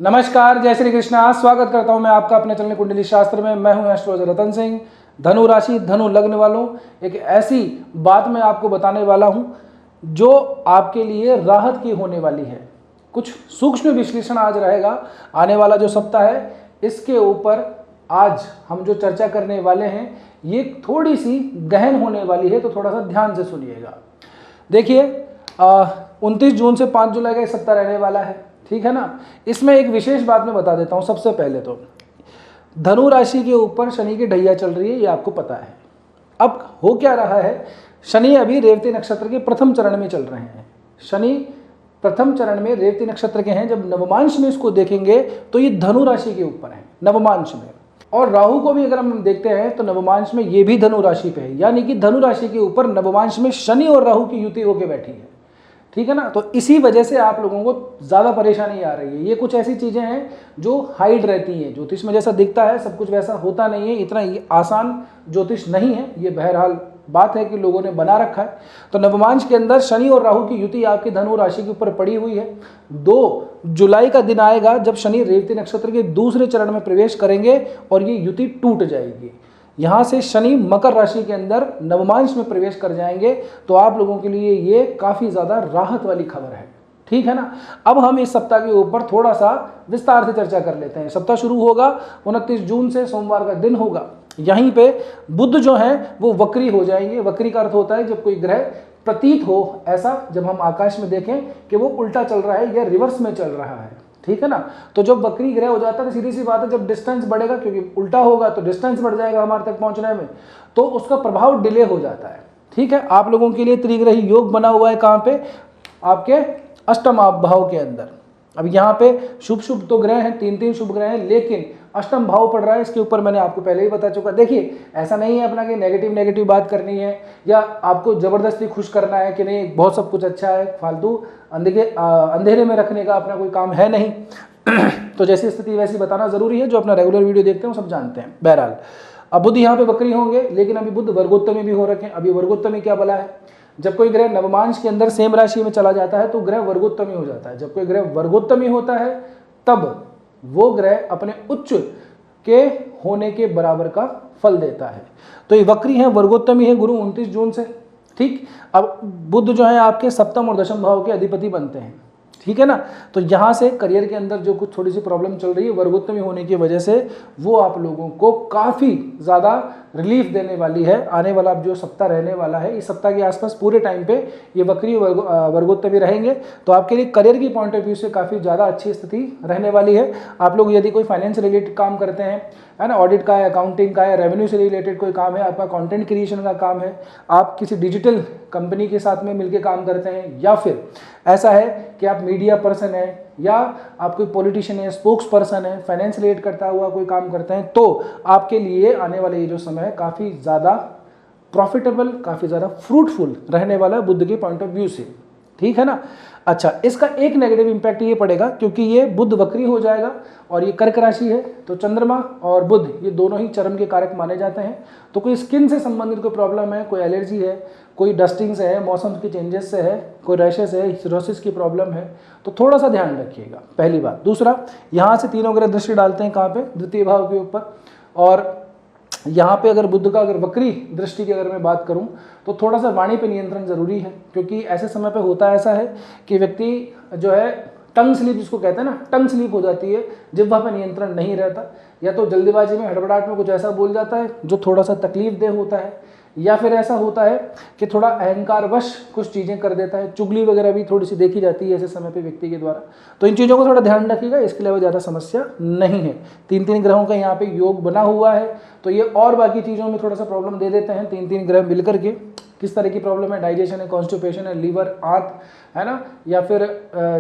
नमस्कार, जय श्री कृष्णा। स्वागत करता हूं मैं आपका अपने चैनल कुंडली शास्त्र में। मैं हूं एस्ट्रोलॉजर रतन सिंह। धनु राशि, धनु लग्न वालों, एक ऐसी बात मैं आपको बताने वाला हूं जो आपके लिए राहत की होने वाली है। कुछ सूक्ष्म विश्लेषण आज रहेगा। आने वाला जो सप्ताह है इसके ऊपर आज हम जो चर्चा करने वाले हैं ये थोड़ी सी गहन होने वाली है, तो थोड़ा सा ध्यान से सुनिएगा। देखिए, 29 जून से 5 जुलाई का सप्ताह रहने वाला है, ठीक है ना। इसमें एक विशेष बात मैं बता देता हूं। सबसे पहले तो धनु राशि के ऊपर शनि की ढैया चल रही है, ये आपको पता है। अब हो क्या रहा है, शनि अभी रेवती नक्षत्र के प्रथम चरण में चल रहे हैं। शनि प्रथम चरण में रेवती नक्षत्र के हैं। जब नवमांश में इसको देखेंगे तो ये धनु राशि के ऊपर है, नवमांश में। और राहु को भी अगर हम देखते हैं तो नवमांश में ये भी धनु राशि पे है, यानी कि धनु राशि के ऊपर नवमांश में शनि और राहु की युति होकर बैठी है, ठीक है ना। तो इसी वजह से आप लोगों को ज़्यादा परेशानी आ रही है। ये कुछ ऐसी चीज़ें हैं जो हाइड रहती हैं। ज्योतिष में जैसा दिखता है सब कुछ वैसा होता नहीं है। इतना आसान ज्योतिष नहीं है, ये बहरहाल बात है कि लोगों ने बना रखा है। तो नवमांश के अंदर शनि और राहु की युति आपकी धनु राशि के ऊपर पड़ी हुई है। 2 जुलाई का दिन आएगा जब शनि रेवती नक्षत्र के दूसरे चरण में प्रवेश करेंगे और ये युति टूट जाएगी। यहाँ से शनि मकर राशि के अंदर नवमांश में प्रवेश कर जाएंगे, तो आप लोगों के लिए ये काफ़ी ज़्यादा राहत वाली खबर है, ठीक है ना। अब हम इस सप्ताह के ऊपर थोड़ा सा विस्तार से चर्चा कर लेते हैं। सप्ताह शुरू होगा 29 जून से, सोमवार का दिन होगा। यहीं पे बुध जो है वो वक्री हो जाएंगे। वक्री का अर्थ होता है जब कोई ग्रह प्रतीत हो ऐसा, जब हम आकाश में देखें कि वो उल्टा चल रहा है या रिवर्स में चल रहा है, ठीक है ना। तो जब वक्री ग्रह हो जाता है तो सीधी सी बात है, जब डिस्टेंस बढ़ेगा, क्योंकि उल्टा होगा तो डिस्टेंस बढ़ जाएगा हमारे तक पहुंचने में, तो उसका प्रभाव डिले हो जाता है, ठीक है। आप लोगों के लिए त्रिग्रही योग बना हुआ है कहाँ पे, आपके अष्टम भाव के अंदर। अब यहाँ पे शुभ शुभ तो ग्रह हैं, 3 शुभ ग्रह हैं, लेकिन अष्टम भाव पड़ रहा है। इसके ऊपर मैंने आपको पहले ही बता चुका। देखिए, ऐसा नहीं है अपना कि नेगेटिव बात करनी है या आपको जबरदस्ती खुश करना है कि नहीं बहुत सब कुछ अच्छा है। फालतू अंधेरे में रखने का अपना कोई काम है नहीं। तो जैसी स्थिति वैसी बताना जरूरी है। जो अपना रेगुलर वीडियो देखते हैं वो सब जानते हैं। बहरहाल अब बुध यहाँ पे वक्री होंगे, लेकिन अभी बुध वर्गोत्तमी भी हो रखे हैं। अभी वर्गोत्तमी क्या भला है, जब कोई ग्रह नवमांश के अंदर सेम राशि में चला जाता है तो ग्रह वर्गोत्तमी हो जाता है। जब कोई ग्रह वर्गोत्तमी होता है तब वो ग्रह अपने उच्च के होने के बराबर का फल देता है। तो ये वक्री है, वर्गोत्तमी है गुरु 29 जून से, ठीक। अब बुध जो है आपके सप्तम और दशम भाव के अधिपति बनते हैं, ठीक है ना। तो यहाँ से करियर के अंदर जो कुछ थोड़ी सी प्रॉब्लम चल रही है वर्गोत्तमी होने की वजह से, वो आप लोगों को काफ़ी ज़्यादा रिलीफ देने वाली है। आने वाला जो सप्ताह रहने वाला है, इस सप्ताह के आसपास पूरे टाइम पे ये वक्री वर्गोत्तमी रहेंगे, तो आपके लिए करियर की पॉइंट ऑफ व्यू से काफ़ी ज़्यादा अच्छी स्थिति रहने वाली है। आप लोग यदि कोई फाइनेंस रिलेटेड काम करते हैं, है ना, ऑडिट का है, अकाउंटिंग का है, रेवेन्यू से रिलेटेड कोई काम है, आपका कंटेंट क्रिएशन का काम है, आप किसी डिजिटल कंपनी के साथ में मिलकर काम करते हैं, या फिर ऐसा है कि आप मीडिया पर्सन है, या आप कोई पॉलिटिशियन है, स्पोक्स पर्सन है, फाइनेंस रिलेट करता हुआ कोई काम करते हैं, तो आपके लिए आने वाले ये जो समय है काफ़ी ज़्यादा प्रॉफिटेबल, काफ़ी ज़्यादा फ्रूटफुल रहने वाला है बुध के पॉइंट ऑफ व्यू से, ठीक है ना। अच्छा, इसका एक नेगेटिव इंपैक्ट ये पड़ेगा क्योंकि ये बुध वक्री हो जाएगा और ये कर्क राशि है, तो चंद्रमा और बुध ये दोनों ही चरम के कारक माने जाते हैं। तो कोई स्किन से संबंधित कोई प्रॉब्लम है, कोई एलर्जी है, कोई डस्टिंग से है, मौसम के चेंजेस से है, कोई रैशेस है, सिरोसिस की प्रॉब्लम है, तो थोड़ा सा ध्यान रखिएगा, पहली बात। दूसरा, यहाँ से तीनों ग्रह दृष्टि डालते हैं कहाँ पे, द्वितीय भाव के ऊपर। और यहाँ पे अगर बुध का अगर वक्री दृष्टि की अगर मैं बात करूँ तो थोड़ा सा वाणी पे नियंत्रण जरूरी है, क्योंकि ऐसे समय पे होता ऐसा है कि व्यक्ति जो है टंग स्लिप जिसको कहते हैं ना, टंग स्लिप हो जाती है, जिह्वा पे नियंत्रण नहीं रहता, या तो जल्दीबाजी में हड़बड़ाहट में कुछ ऐसा बोल जाता है जो थोड़ा सा तकलीफ देह होता है, या फिर ऐसा होता है कि थोड़ा अहंकारवश कुछ चीज़ें कर देता है। चुगली वगैरह भी थोड़ी सी देखी जाती है ऐसे समय पे व्यक्ति के द्वारा। तो इन चीज़ों को थोड़ा ध्यान रखिएगा, इसके अलावा ज़्यादा समस्या नहीं है। 3 ग्रहों का यहाँ पे योग बना हुआ है, तो ये और बाकी चीज़ों में थोड़ा सा प्रॉब्लम दे देते हैं 3 ग्रह मिलकर के। किस तरह की प्रॉब्लम है, डाइजेशन है, कॉन्स्टिपेशन है, लीवर, आंत है ना, या फिर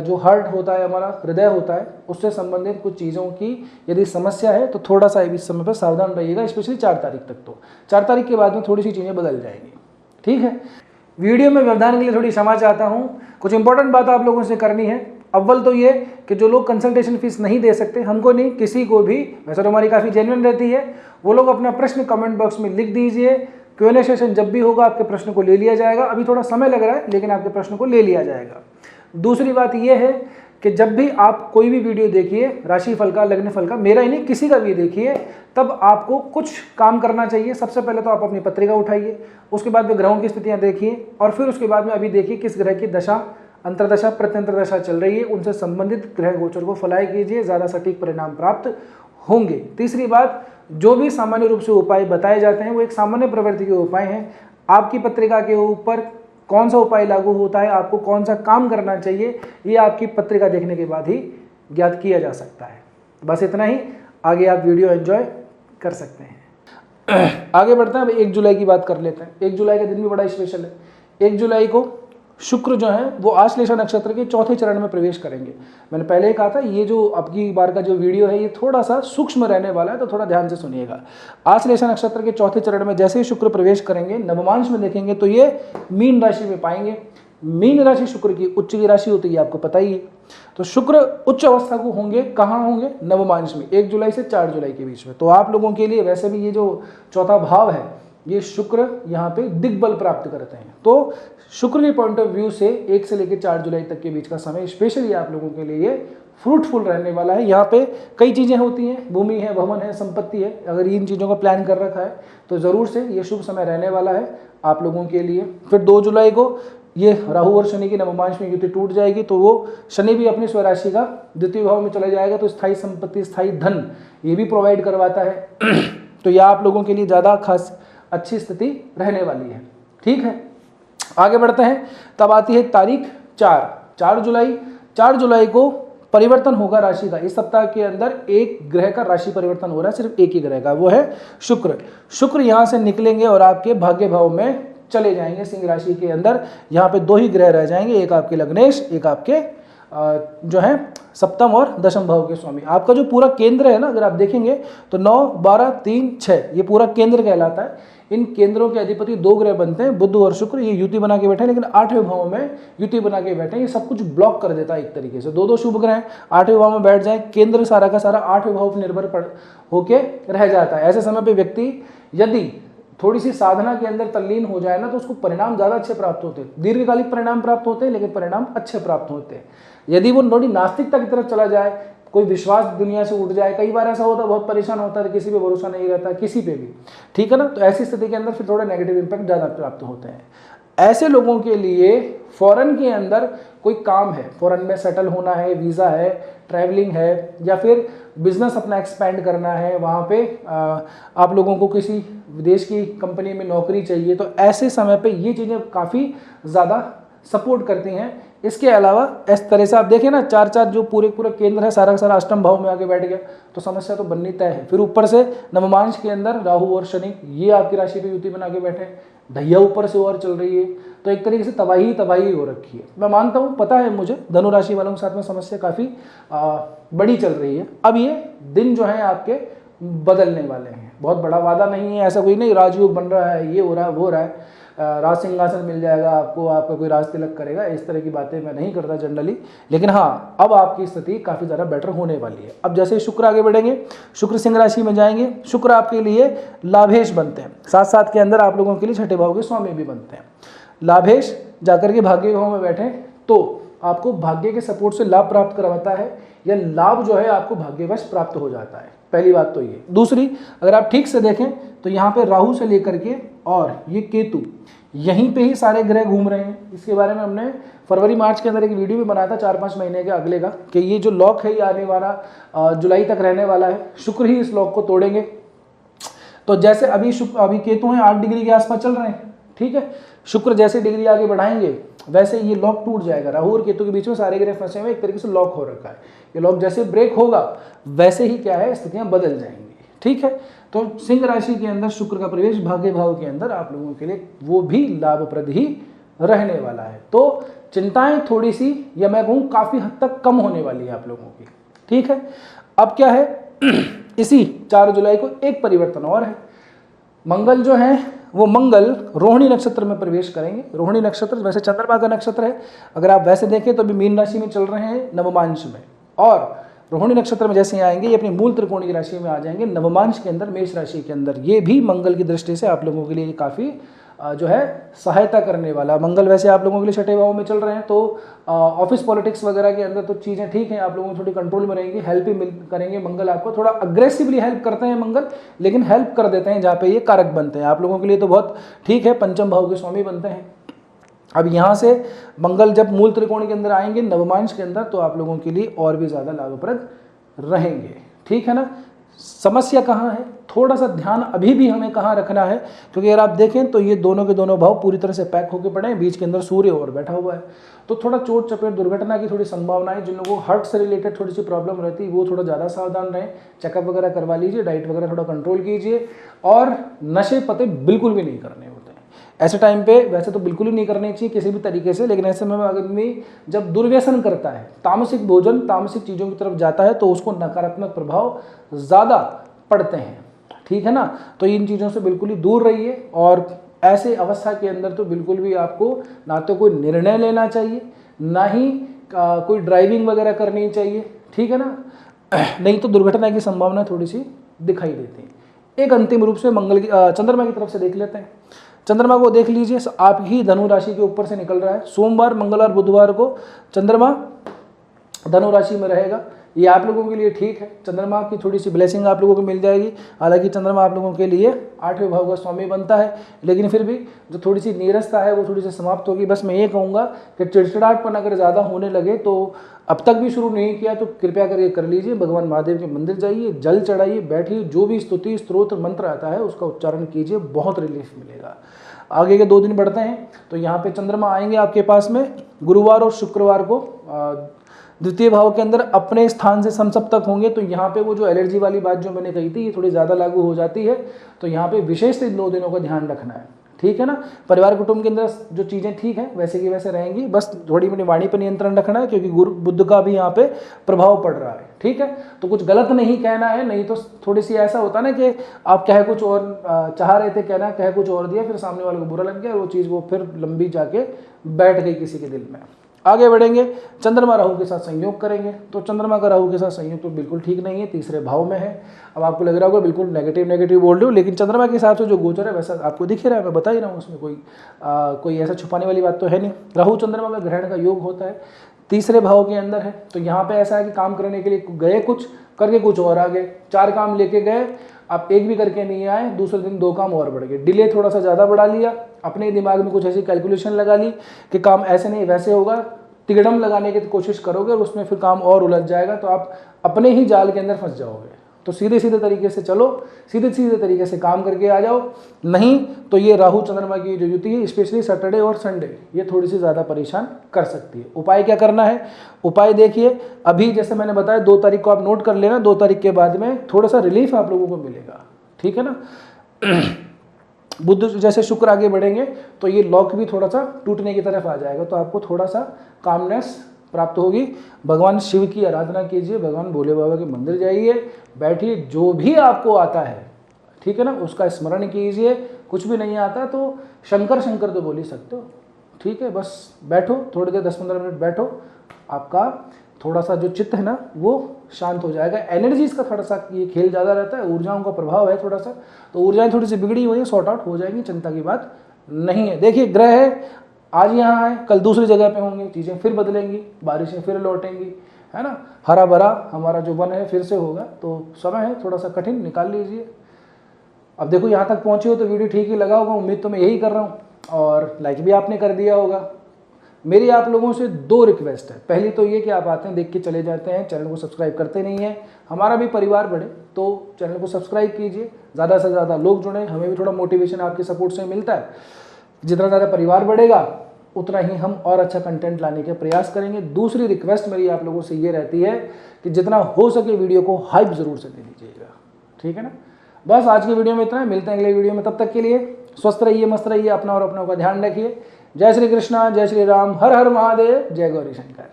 जो हार्ट होता है हमारा, हृदय होता है, उससे संबंधित कुछ चीज़ों की यदि समस्या है तो थोड़ा सा इस समय पर सावधान रहिएगा, स्पेशली 4 तारीख तक। तो 4 तारीख के बाद में थोड़ी सी चीज़ें बदल जाएंगी, ठीक है। वीडियो में व्यवधान के लिए थोड़ी क्षमा चाहता हूँ। कुछ इंपॉर्टेंट बात आप लोगों से करनी है। अव्वल तो ये कि जो लोग कंसल्टेशन फीस नहीं दे सकते, हमको नहीं किसी को भी, वैसे तो हमारी काफ़ी जेन्युइन रहती है, वो लोग अपना प्रश्न कमेंट बॉक्स में लिख दीजिए। Q&A सेशन जब भी होगा आपके प्रश्न को ले लिया जाएगा। अभी थोड़ा समय लग रहा है लेकिन आपके प्रश्न को ले लिया जाएगा। दूसरी बात यह है कि जब भी आप कोई भी वीडियो देखिए, राशिफल का, लग्नफल का, मेरा ही नहीं किसी का भी देखिए, तब आपको कुछ काम करना चाहिए। सबसे पहले तो आप अपनी पत्रिका उठाइए, उसके बाद में ग्रहों की स्थितियां देखिए, और फिर उसके बाद में अभी देखिए किस ग्रह की दशा, अंतरदशा, प्रत्यंतरदशा चल रही है, उनसे संबंधित ग्रह गोचर को फॉलो कीजिए, ज़्यादा सटीक परिणाम प्राप्त होंगे। तीसरी बात, जो भी सामान्य रूप से उपाय बताए जाते हैं वो एक सामान्य प्रवृत्ति के उपाय हैं। आपकी पत्रिका के ऊपर कौन सा उपाय लागू होता है, आपको कौन सा काम करना चाहिए, ये आपकी पत्रिका देखने के बाद ही ज्ञात किया जा सकता है। बस इतना ही, आगे आप वीडियो एंजॉय कर सकते हैं। आगे बढ़ते हैं, अब 1 जुलाई की बात कर लेते हैं। 1 जुलाई का दिन भी बड़ा स्पेशल है। 1 जुलाई को शुक्र जो है वो आश्लेषा नक्षत्र के चौथे चरण में प्रवेश करेंगे। मैंने पहले ही कहा था ये जो अब की बार का जो वीडियो है ये थोड़ा सा सूक्ष्म रहने वाला है, तो थोड़ा ध्यान से सुनिएगा। आश्लेषा नक्षत्र के चौथे चरण में जैसे ही शुक्र प्रवेश करेंगे, नवमांश में देखेंगे तो ये मीन राशि में पाएंगे। मीन राशि शुक्र की उच्च की राशि होती है, आपको पता ही है। तो शुक्र उच्च अवस्था को होंगे, कहाँ होंगे? नवमांश में, 1 जुलाई से 4 जुलाई के बीच में। तो आप लोगों के लिए वैसे भी ये जो चौथा भाव है, ये शुक्र यहाँ पे दिग्बल प्राप्त करते हैं। तो शुक्र के पॉइंट ऑफ व्यू से 1 से लेकर 4 जुलाई तक के बीच का समय स्पेशली आप लोगों के लिए फ्रूटफुल रहने वाला है। यहाँ पे कई चीज़ें होती हैं, भूमि है, भवन है, संपत्ति है। अगर इन चीज़ों का प्लान कर रखा है तो ज़रूर से ये शुभ समय रहने वाला है आप लोगों के लिए। फिर 2 जुलाई को ये राहु और शनि की नवमांश में युति टूट जाएगी, तो वो शनि भी अपनी स्वराशि का द्वितीय भाव में चला जाएगा, तो स्थायी संपत्ति, स्थायी धन ये भी प्रोवाइड करवाता है। तो यह आप लोगों के लिए ज़्यादा खास अच्छी स्थिति रहने वाली है। ठीक है, आगे बढ़ते हैं। तब आती है तारीख 4 जुलाई। 4 जुलाई को परिवर्तन होगा राशि का। इस सप्ताह के अंदर एक ग्रह का राशि परिवर्तन हो रहा है, सिर्फ एक ही ग्रह का, वो है शुक्र। शुक्र यहाँ से निकलेंगे और आपके भाग्य भाव में चले जाएंगे सिंह राशि के अंदर। यहाँ पे 2 ही ग्रह रह जाएंगे, एक आपके लग्नेश, एक आपके जो है सप्तम और दशम भाव के स्वामी। आपका जो पूरा केंद्र है ना, अगर आप देखेंगे तो 9, 12, 3, 6 ये पूरा केंद्र कहलाता है। इन केंद्रों के अधिपति 2 ग्रह बनते हैं, बुध और शुक्र। ये युति बना के बैठे हैं, लेकिन 8वें भाव में युति बना के बैठे हैं। ये सब कुछ ब्लॉक कर देता है एक तरीके से। 2 शुभ ग्रह 8वें भाव में बैठ जाए, केंद्र सारा का सारा 8वें भाव पर निर्भर होके रह जाता है। ऐसे समय पे व्यक्ति यदि थोड़ी सी साधना के अंदर तल्लीन हो जाए ना, तो उसको परिणाम ज़्यादा अच्छे प्राप्त होते हैं। दीर्घकालिक परिणाम प्राप्त होते हैं, लेकिन परिणाम अच्छे प्राप्त होते हैं। यदि वो थोड़ी नास्तिकता की तरफ चला जाए, कोई विश्वास दुनिया से उठ जाए, कई बार ऐसा होता है, बहुत परेशान होता है, किसी पे भरोसा नहीं रहता, किसी पे भी, ठीक है ना। तो ऐसी स्थिति के अंदर फिर थोड़े नेगेटिव इंपैक्ट ज़्यादा प्राप्त होते हैं। ऐसे लोगों के लिए फॉरेन के अंदर कोई काम है, फॉरेन में सेटल होना है, वीज़ा है, ट्रैवलिंग है, या फिर बिजनेस अपना एक्सपेंड करना है, वहाँ पे आप लोगों को किसी विदेश की कंपनी में नौकरी चाहिए, तो ऐसे समय पे ये चीज़ें काफ़ी ज़्यादा सपोर्ट करती हैं। इसके अलावा इस तरह से आप देखें ना, 4 जो पूरे केंद्र है, सारा का सारा अष्टम भाव में आके बैठ गया, तो समस्या तो बननी तय है। फिर ऊपर से नवमांश के अंदर राहु और शनि ये आपकी राशि पे युति बना के बैठे हैं, ढैया ऊपर से और चल रही है, तो एक तरीके से तबाही हो रखी है। मैं मानता हूँ, पता है मुझे, धनु राशि वालों के साथ में समस्या काफ़ी बड़ी चल रही है। अब ये दिन जो है आपके बदलने वाले हैं। बहुत बड़ा वादा नहीं है, ऐसा कोई नहीं राजयोग बन रहा है, ये हो रहा है, वो हो रहा है, राज सिंहासन मिल जाएगा आपको, आपका कोई राज तिलक करेगा, इस तरह की बातें मैं नहीं करता जनरली। लेकिन हाँ, अब आपकी स्थिति काफ़ी ज़्यादा बेटर होने वाली है। अब जैसे शुक्र आगे बढ़ेंगे, शुक्र सिंह राशि में जाएंगे, शुक्र आपके लिए लाभेश बनते हैं, साथ साथ के अंदर आप लोगों के लिए छठे भाव के स्वामी भी बनते हैं। लाभेश जाकर के भाग्य भाव में बैठे तो आपको भाग्य के सपोर्ट से लाभ प्राप्त करवाता है, या लाभ जो है आपको भाग्यवश प्राप्त हो जाता है। पहली बात तो ये। दूसरी, अगर आप ठीक से देखें तो यहाँ पे राहु से लेकर के और ये केतु, यहीं पे ही सारे ग्रह घूम रहे हैं। इसके बारे में हमने फरवरी मार्च के अंदर एक वीडियो भी बनाया था, 4-5 महीने के अगले का, कि ये जो लॉक है ये आने वाला जुलाई तक रहने वाला है। शुक्र ही इस लॉक को तोड़ेंगे। तो जैसे अभी केतु हैं 8 डिग्री के आसपास चल रहे हैं, ठीक है। शुक्र जैसे डिग्री आगे बढ़ाएंगे वैसे ये लॉक टूट जाएगा। राहु और केतु के बीच में सारे ग्रह फंसे हुए, एक तरीके से लॉक हो रखा है। ये लॉक जैसे ब्रेक होगा वैसे ही क्या है, स्थितियां बदल जाएंगी, ठीक है। तो सिंह राशि के अंदर शुक्र का प्रवेश भाग्य भाव के अंदर आप लोगों के लिए वो भी लाभप्रद ही रहने वाला है। तो चिंताएं थोड़ी सी, या मैं कहूँ काफी हद तक कम होने वाली है आप लोगों की, ठीक है। अब क्या है, इसी 4 जुलाई को एक परिवर्तन और है। मंगल जो है वो मंगल रोहिणी नक्षत्र में प्रवेश करेंगे। रोहिणी नक्षत्र वैसे चंद्रमा का नक्षत्र है, अगर आप वैसे देखें तो अभी मीन राशि में चल रहे हैं नवमांश में, और रोहिणी नक्षत्र में जैसे आएंगे ये अपनी मूल त्रिकोण की राशि में आ जाएंगे नवमांश के अंदर, मेष राशि के अंदर। ये भी मंगल की दृष्टि से आप लोगों के लिए काफ़ी जो है सहायता करने वाला। मंगल वैसे आप लोगों के लिए छठे भाव में चल रहे हैं, तो ऑफिस पॉलिटिक्स वगैरह के अंदर तो चीज़ें ठीक हैं, आप लोगों को थोड़ी कंट्रोल में रहेंगी, हेल्प भी करेंगे मंगल आपको। थोड़ा अग्रेसिवली हेल्प करते हैं मंगल, लेकिन हेल्प कर देते हैं जहाँ पे ये कारक बनते हैं आप लोगों के लिए, तो बहुत ठीक है, पंचम भाव के स्वामी बनते हैं। अब यहाँ से मंगल जब मूल त्रिकोण के अंदर आएंगे नवमांश के अंदर, तो आप लोगों के लिए और भी ज़्यादा लाभप्रद रहेंगे, ठीक है ना। समस्या कहाँ है, थोड़ा सा ध्यान अभी भी हमें कहाँ रखना है, क्योंकि अगर आप देखें तो ये दोनों के दोनों भाव पूरी तरह से पैक होकर पड़े हैं, बीच के अंदर सूर्य और बैठा हुआ है, तो थोड़ा चोट चपेट दुर्घटना की थोड़ी संभावना है। जिन लोगों को हार्ट से रिलेटेड थोड़ी सी प्रॉब्लम रहती है वो थोड़ा ज़्यादा सावधान रहें, चेकअप वगैरह करवा लीजिए, डाइट वगैरह थोड़ा कंट्रोल कीजिए, और नशे पते बिल्कुल भी नहीं करने होते हैं ऐसे टाइम पे। वैसे तो बिल्कुल ही नहीं करनी चाहिए किसी भी तरीके से, लेकिन ऐसे में आदमी जब दुर्व्यसन करता है, तामसिक भोजन तामसिक चीज़ों की तरफ जाता है, तो उसको नकारात्मक प्रभाव ज़्यादा पड़ते हैं, ठीक है ना। तो इन चीज़ों से बिल्कुल ही दूर रहिए, और ऐसे अवस्था के अंदर तो बिल्कुल भी आपको ना तो कोई निर्णय लेना चाहिए, ना ही कोई ड्राइविंग वगैरह करनी चाहिए, ठीक है ना, नहीं तो दुर्घटना की संभावना थोड़ी सी दिखाई देती है। एक अंतिम रूप से मंगल की चंद्रमा की तरफ से देख लेते हैं। चंद्रमा को देख लीजिए, आप ही धनु राशि के ऊपर से निकल रहा है। सोमवार, मंगलवार, बुधवार को चंद्रमा धनु राशि में रहेगा, ये आप लोगों के लिए ठीक है। चंद्रमा की थोड़ी सी ब्लेसिंग आप लोगों को मिल जाएगी। हालांकि चंद्रमा आप लोगों के लिए 8वें भाव का स्वामी बनता है, लेकिन फिर भी जो थोड़ी सी नीरसता है वो थोड़ी सी समाप्त होगी। बस मैं ये कहूँगा कि चिड़चिड़ाहटपन अगर ज़्यादा होने लगे, तो अब तक भी शुरू नहीं किया तो कृपया करके कर लीजिए। भगवान महादेव के मंदिर जाइए, जल चढ़ाइए, बैठिए, जो भी स्तुति स्तोत्र मंत्र आता है उसका उच्चारण कीजिए, बहुत रिलीफ मिलेगा। आगे के 2 दिन बढ़ते हैं, तो यहाँ पे चंद्रमा आएंगे आपके पास में गुरुवार और शुक्रवार को द्वितीय भाव के अंदर अपने स्थान से समसप्तक होंगे। तो यहाँ पे वो जो एलर्जी वाली बात जो मैंने कही थी ये थोड़ी ज़्यादा लागू हो जाती है, तो यहाँ पे विशेष इन 2 दिनों का ध्यान रखना है, ठीक है ना। परिवार कुटुंब के अंदर जो चीज़ें ठीक हैं वैसे की वैसे रहेंगी, बस थोड़ी अपनी वाणी पर नियंत्रण रखना है, क्योंकि गुरु बुध का भी यहाँ पे प्रभाव पड़ रहा है, ठीक है। तो कुछ गलत नहीं कहना है, नहीं तो थोड़ी सी ऐसा होता ना कि आप कहे कुछ और चाह रहे थे कहना, कहे कुछ और दिया, फिर सामने वाले को बुरा लग गया, वो चीज़ वो फिर लंबी जाके बैठ गई किसी के दिल में। आगे बढ़ेंगे, चंद्रमा राहु के साथ संयोग करेंगे, तो चंद्रमा का राहु के साथ संयोग तो बिल्कुल ठीक नहीं है, तीसरे भाव में है। अब आपको लग रहा होगा बिल्कुल नेगेटिव बोल रही हूँ, लेकिन चंद्रमा के हिसाब से जो गोचर है वैसा आपको दिख रहा है, मैं बता ही रहा हूँ, उसमें कोई ऐसा छुपाने वाली बात तो है नहीं। राहु चंद्रमा में ग्रहण का योग होता है, तीसरे भाव के अंदर है, तो यहाँ पे ऐसा है कि काम करने के लिए गए कुछ, करके कुछ और आ गए। 4 काम लेके गए, आप एक भी करके नहीं आए, दूसरे दिन 2 काम और बढ़ गए, डिले थोड़ा सा ज़्यादा बढ़ा लिया, अपने दिमाग में कुछ ऐसी कैलकुलेशन लगा ली कि काम ऐसे नहीं वैसे होगा, तिगड़म लगाने की कोशिश करोगे और उसमें फिर काम और उलझ जाएगा, तो आप अपने ही जाल के अंदर फंस जाओगे। तो सीधे तरीके से चलो, सीधे तरीके से काम करके आ जाओ, नहीं तो ये राहु चंद्रमा की जो युति है स्पेशली सैटरडे और संडे ये थोड़ी सी ज़्यादा परेशान कर सकती है। उपाय क्या करना है, उपाय देखिए, अभी जैसे मैंने बताया 2 तारीख को आप नोट कर लेना, 2 तारीख के बाद में थोड़ा सा रिलीफ आप लोगों को मिलेगा, ठीक है ना। बुध जैसे शुक्र आगे बढ़ेंगे तो ये लॉक भी थोड़ा सा टूटने की तरफ आ जाएगा, तो आपको थोड़ा सा कामनेस प्राप्त होगी। भगवान शिव की आराधना कीजिए, भगवान भोले बाबा के मंदिर जाइए, बैठिए, जो भी आपको आता है, ठीक है ना, उसका स्मरण कीजिए। कुछ भी नहीं आता तो शंकर तो बोल ही सकते हो, ठीक है। बस बैठो थोड़ी देर, 10-15 मिनट बैठो, आपका थोड़ा सा जो चित्त है ना वो शांत हो जाएगा। एनर्जीज का थोड़ा सा ये खेल ज़्यादा रहता है, ऊर्जाओं का प्रभाव है थोड़ा सा, तो ऊर्जाएं थोड़ी सी बिगड़ी हुई है, सॉर्ट आउट हो जाएंगी, चिंता की बात नहीं है। देखिए ग्रह है, आज यहाँ आए, कल दूसरी जगह पे होंगे, चीज़ें फिर बदलेंगी, बारिशें फिर लौटेंगी, है ना, हरा भरा हमारा जो वन है फिर से होगा। तो समय है थोड़ा सा कठिन, निकाल लीजिए। अब देखो यहाँ तक पहुँचे हो तो वीडियो ठीक ही लगा होगा, उम्मीद तो मैं यही कर रहा हूँ, और लाइक भी आपने कर दिया होगा। मेरी आप लोगों से 2 रिक्वेस्ट है। पहली तो ये कि आप आते हैं देख के चले जाते हैं, चैनल को सब्सक्राइब करते नहीं हैं, हमारा भी परिवार बढ़े तो चैनल को सब्सक्राइब कीजिए, ज़्यादा से ज़्यादा लोग जुड़ें, हमें भी थोड़ा मोटिवेशन आपके सपोर्ट से मिलता है। जितना ज़्यादा परिवार बढ़ेगा उतना ही हम और अच्छा कंटेंट लाने के प्रयास करेंगे। दूसरी रिक्वेस्ट मेरी आप लोगों से ये रहती है कि जितना हो सके वीडियो को हाइप ज़रूर से दे दीजिएगा, ठीक है ना। बस आज की वीडियो में इतना है, मिलते हैं अगले वीडियो में, तब तक के लिए स्वस्थ रहिए, मस्त रहिए, अपना और अपनों का ध्यान रखिए। जय श्री कृष्णा, जय श्री राम, हर हर महादेव, जय गौरी शंकर।